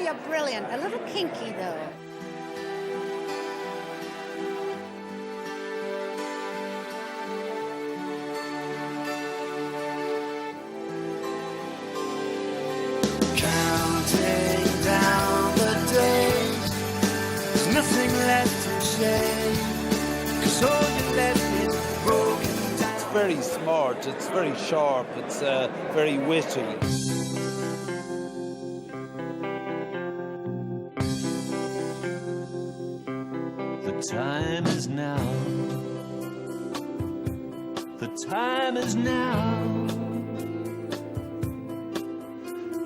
you're brilliant. A little kinky, though. Counting down the days, there's nothing left to say, 'cause all you left is broken down. It's very smart, it's very sharp, it's very witty. The time is now. The time is now.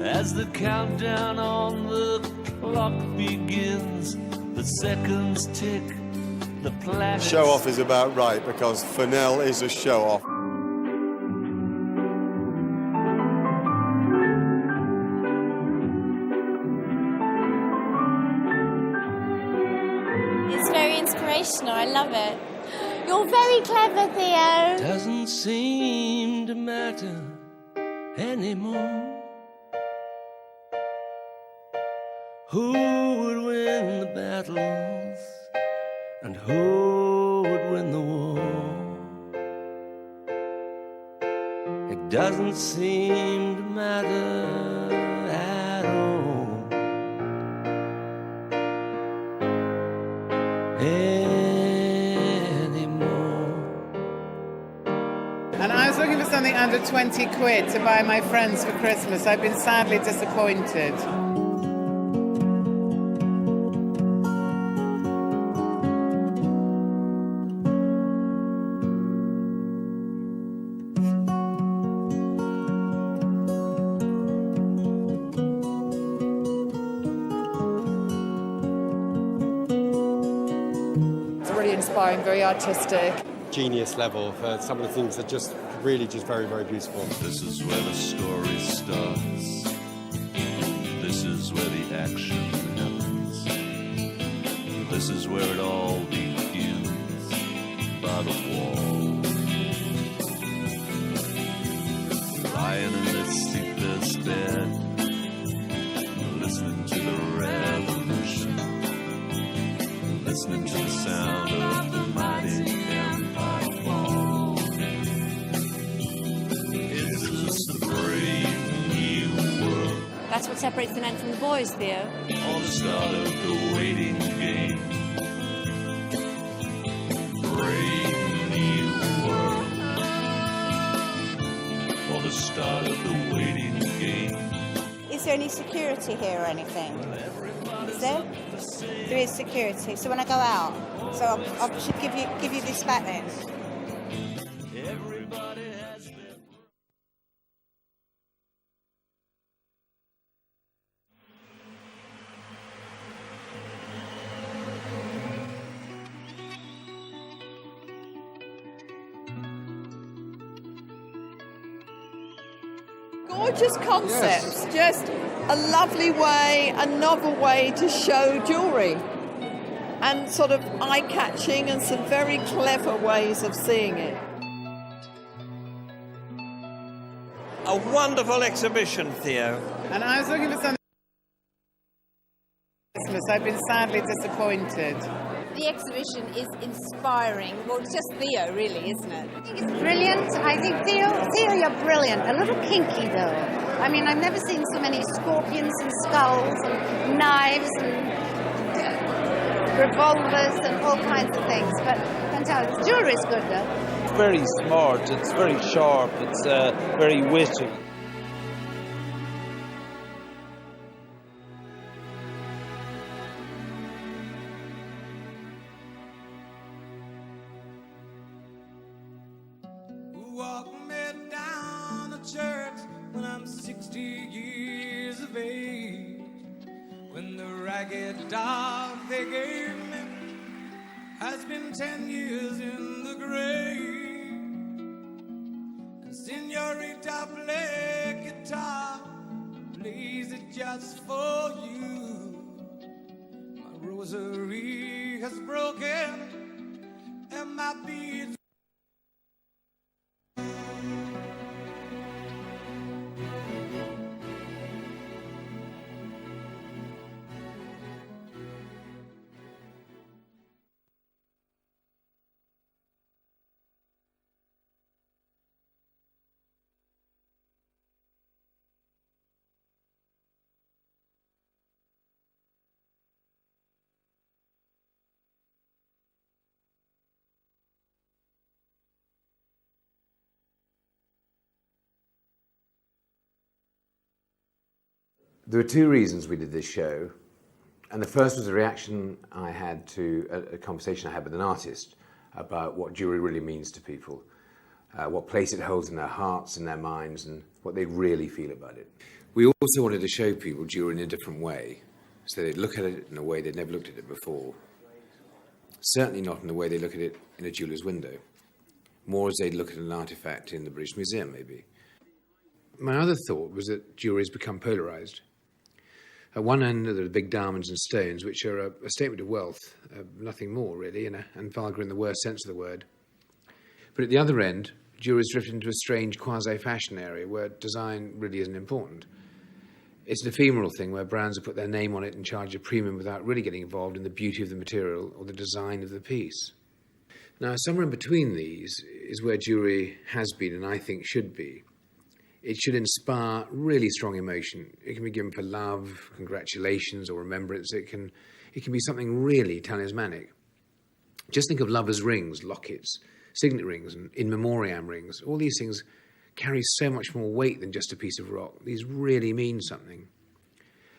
As the countdown on the clock begins, the seconds tick, the planets... Show off is about right, because Fennell is a show off. It's very inspirational, I love it. You're very clever, Theo. Doesn't seem to matter anymore. Who would win the battles and who would win the war? It doesn't seem to matter at all anymore. And I was looking for something under 20 quid to buy my friends for Christmas. I've been sadly disappointed. Really inspiring, very artistic. Genius level for some of the things that just really just very, very beautiful. This is where the story starts. This is where the action happens. This is where it all begins, by the wall. Lying in this sleepless bed, listening to the revolution, listening to the sound of the mighty empire fall. Is this the brave new world? That's what separates the men from the boys, Theo. Or the start of the waiting game? Brave new world. Or the start of the waiting game? Is there any security here or anything? Is there? There is security. So when I go out, so I should give you this back then. Everybody has their... Gorgeous concepts, just a lovely way, a novel way to show jewellery. And sort of eye-catching and some very clever ways of seeing it. A wonderful exhibition, Theo. And I was looking for something for Christmas. I've been sadly disappointed. The exhibition is inspiring. Well, it's just Theo, really, isn't it? I think it's brilliant. I think, Theo, you're brilliant. A little kinky, though. I mean, I've never seen so many scorpions and skulls and knives and revolvers and all kinds of things. But fantastic. The jewellery's good, though. It's very smart, it's very sharp, it's very witty. Walk me down the church when I'm 60 years of age. When the ragged dog they gave me has been 10 years in the grave. And Senorita play guitar, plays it just for you. My rosary has broken and my beads. There were two reasons we did this show, and the first was a reaction I had to a conversation I had with an artist about what jewellery really means to people, what place it holds in their hearts and their minds, and what they really feel about it. We also wanted to show people jewellery in a different way, so they'd look at it in a way they'd never looked at it before. Certainly not in the way they look at it in a jeweller's window, more as they'd look at an artefact in the British Museum, maybe. My other thought was that jewellery has become polarised. At one end are the big diamonds and stones, which are a statement of wealth, nothing more really, and vulgar in the worst sense of the word. But at the other end, jewellery has drifted into a strange quasi-fashion area where design really isn't important. It's an ephemeral thing where brands have put their name on it and charge a premium without really getting involved in the beauty of the material or the design of the piece. Now, somewhere in between these is where jewellery has been and I think should be. It should inspire really strong emotion. It can be given for love, congratulations, or remembrance. It can be something really talismanic. Just think of lovers' rings, lockets, signet rings, and in memoriam rings. All these things carry so much more weight than just a piece of rock. These really mean something.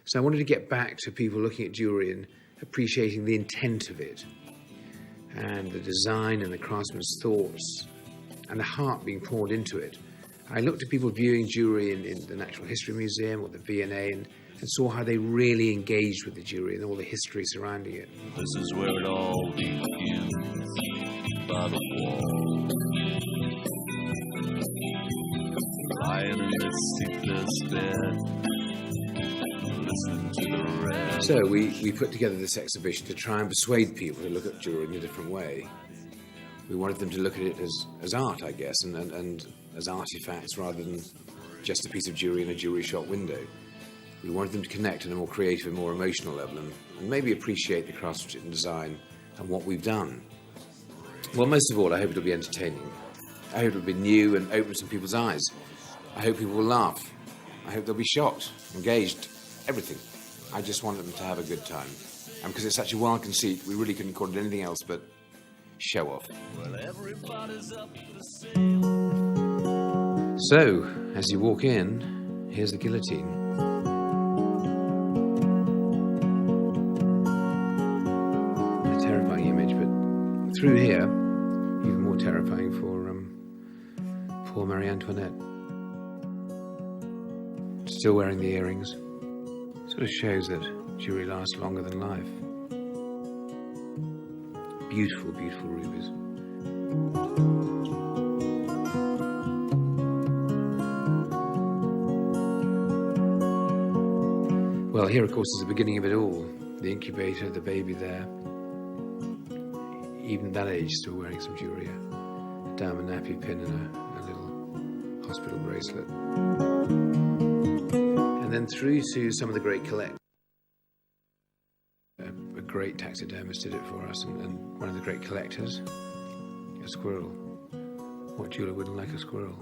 So I wanted to get back to people looking at jewellery and appreciating the intent of it, and the design and the craftsman's thoughts, and the heart being poured into it. I looked at people viewing jewellery in the Natural History Museum or the V&A and saw how they really engaged with the jewellery and all the history surrounding it. This is where it all begins, by the wall. Lying in this sleepless bed, listening to the red. So we put together this exhibition to try and persuade people to look at jewellery in a different way. We wanted them to look at it as art, I guess, and as artifacts rather than just a piece of jewellery in a jewellery shop window. We wanted them to connect on a more creative and more emotional level and maybe appreciate the craftsmanship and design and what we've done. Well, most of all, I hope it'll be entertaining. I hope it'll be new and open some people's eyes. I hope people will laugh. I hope they'll be shocked, engaged, everything. I just want them to have a good time. And because it's such a wild conceit, we really couldn't call it anything else but show off. Well, everybody's up for sale. So, as you walk in, here's the guillotine. A terrifying image, but through here, even more terrifying for poor Marie Antoinette. Still wearing the earrings. Sort of shows that jewellery lasts longer than life. Beautiful, beautiful rubies. Well, here, of course, is the beginning of it all. The incubator, the baby there. Even at that age, still wearing some jewellery. A diamond nappy pin and a little hospital bracelet. And then through to some of the great collectors. A great taxidermist did it for us, and one of the great collectors, a squirrel. What jeweller wouldn't like a squirrel?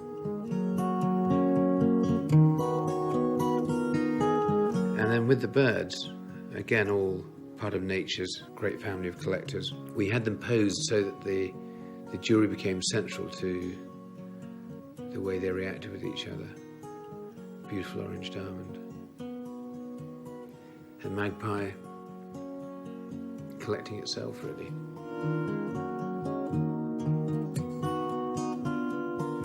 And then with the birds, again, all part of nature's great family of collectors, we had them posed so that the jewellery became central to the way they reacted with each other. Beautiful orange diamond. A magpie collecting itself, really.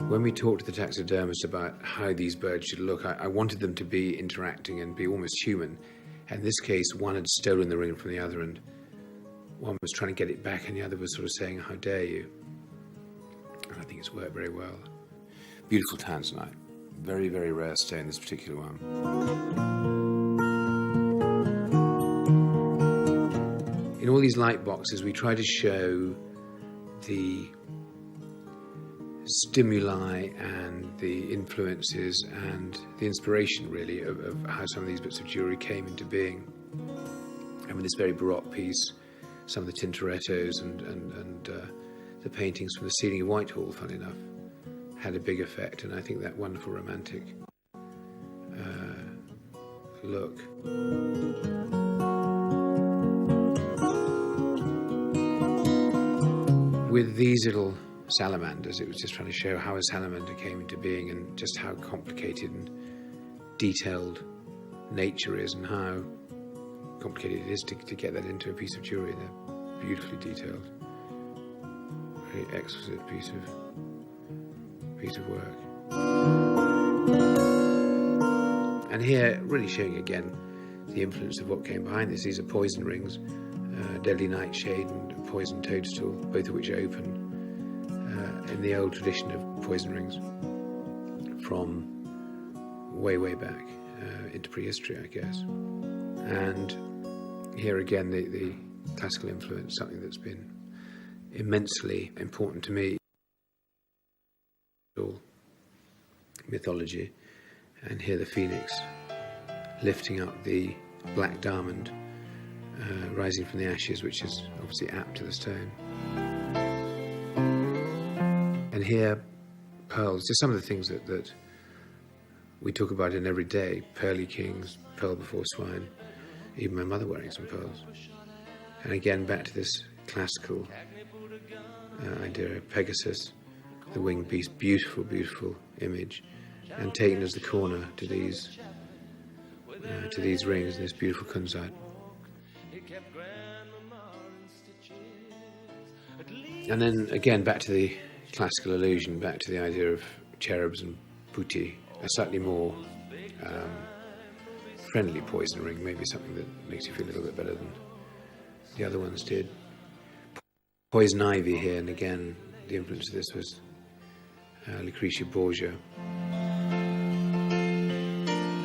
When we talked to the taxidermist about how these birds should look, I wanted them to be interacting and be almost human. And in this case, one had stolen the ring from the other, and one was trying to get it back, and the other was sort of saying, "How dare you?" And I think it's worked very well. Beautiful tanzanite. Very, very rare stone, this particular one. In all these light boxes, we try to show the stimuli and the influences and the inspiration, really, of how some of these bits of jewellery came into being. And with this very Baroque piece, some of the Tintorettos and the paintings from the ceiling of Whitehall, funny enough, had a big effect. And I think that wonderful romantic look. With these little salamanders, it was just trying to show how a salamander came into being and just how complicated and detailed nature is and how complicated it is to get that into a piece of jewellery. They're beautifully detailed, very exquisite piece of work. And here, really showing again the influence of what came behind this. These are poison rings, deadly nightshade and poison toadstool, both of which are open in the old tradition of poison rings from way, way back into prehistory, I guess. And here again, the classical influence, something that's been immensely important to me. Mythology, and here the phoenix lifting up the black diamond rising from the ashes, which is obviously apt to the stone. And here pearls, just some of the things that we talk about in every day. Pearly kings, pearl before swine, even my mother wearing some pearls. And again back to this classical idea of Pegasus, the winged beast, beautiful, beautiful image, and taken as the corner to these rings, this beautiful kunzite. And then again back to the classical illusion, back to the idea of cherubs and putti, a slightly more friendly poison ring, maybe something that makes you feel a little bit better than the other ones did. Poison ivy here, and again the influence of this was Lucretia Borgia.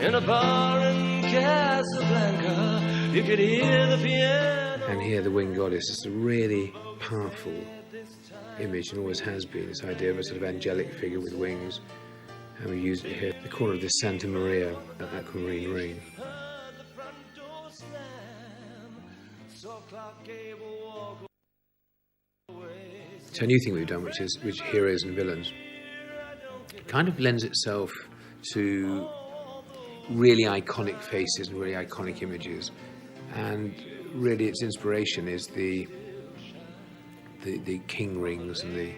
In a bar in Casablanca, you could hear the piano. And here the winged goddess is a really powerful image, and always has been, this idea of a sort of angelic figure with wings. And we use it here at the corner of this Santa Maria aquamarine ring. So a new thing we've done, which heroes and villains, kind of lends itself to really iconic faces and really iconic images, and really its inspiration is the king rings and the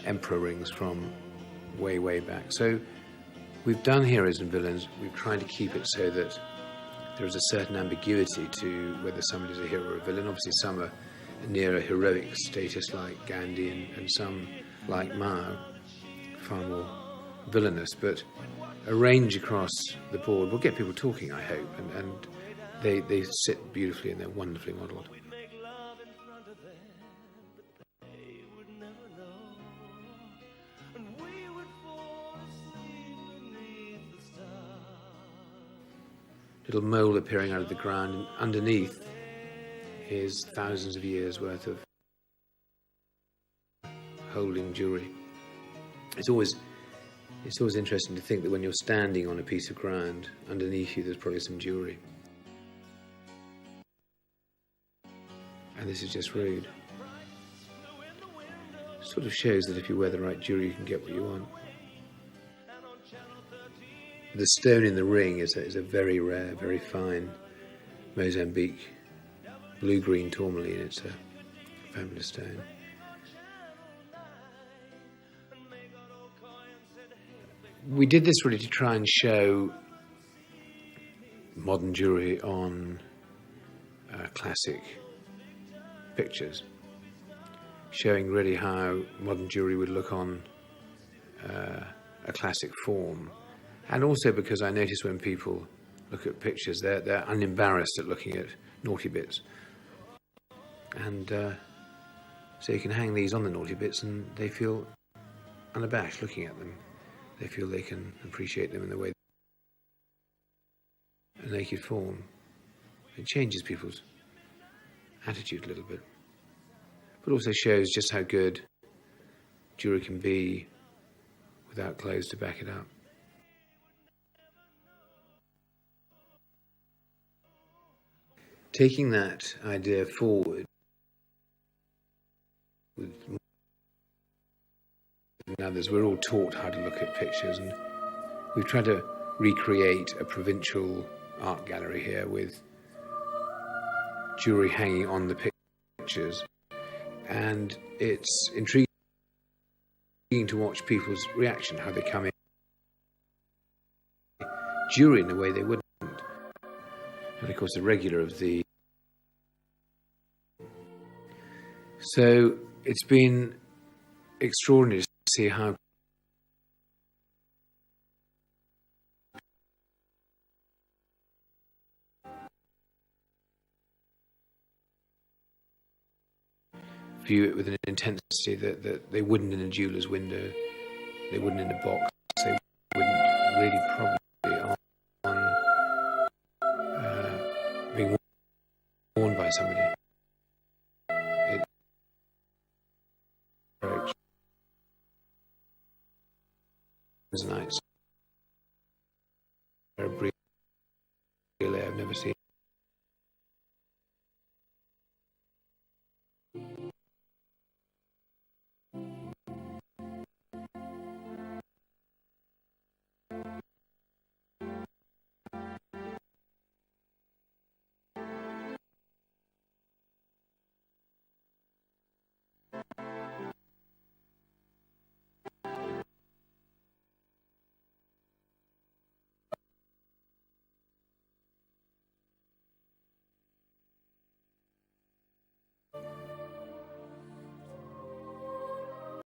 emperor rings from way, way back. So we've done heroes and villains. We've tried to keep it so that there is a certain ambiguity to whether somebody's a hero or a villain. Obviously some are near a heroic status like Gandhi, and some like Mao far more villainous, but a range across the board will get people talking, I hope, and they sit beautifully and they're wonderfully modelled. Little mole appearing out of the ground, and underneath is thousands of years worth of holding jewellery. It's always interesting to think that when you're standing on a piece of ground, underneath you there's probably some jewellery. And this is just rude. Sort of shows that if you wear the right jewellery, you can get what you want. The stone in the ring is a very rare, very fine Mozambique blue-green tourmaline. It's a fabulous stone. We did this really to try and show modern jewellery on classic pictures, showing really how modern jewellery would look on a classic form. And also because I notice when people look at pictures, they're unembarrassed at looking at naughty bits. And so you can hang these on the naughty bits and they feel unabashed looking at them. They feel they can appreciate them in the way a naked form. It changes people's attitude a little bit. But also shows just how good jewellery can be without clothes to back it up. Taking that idea forward with others, we're all taught how to look at pictures, and we've tried to recreate a provincial art gallery here with jewellery hanging on the pictures, and it's intriguing to watch people's reaction, how they come in jewellery in a way they wouldn't and of course a regular of the. So it's been extraordinary to see how view it with an intensity that they wouldn't in a jeweller's window, they wouldn't in a box, they wouldn't really probably on being worn by somebody.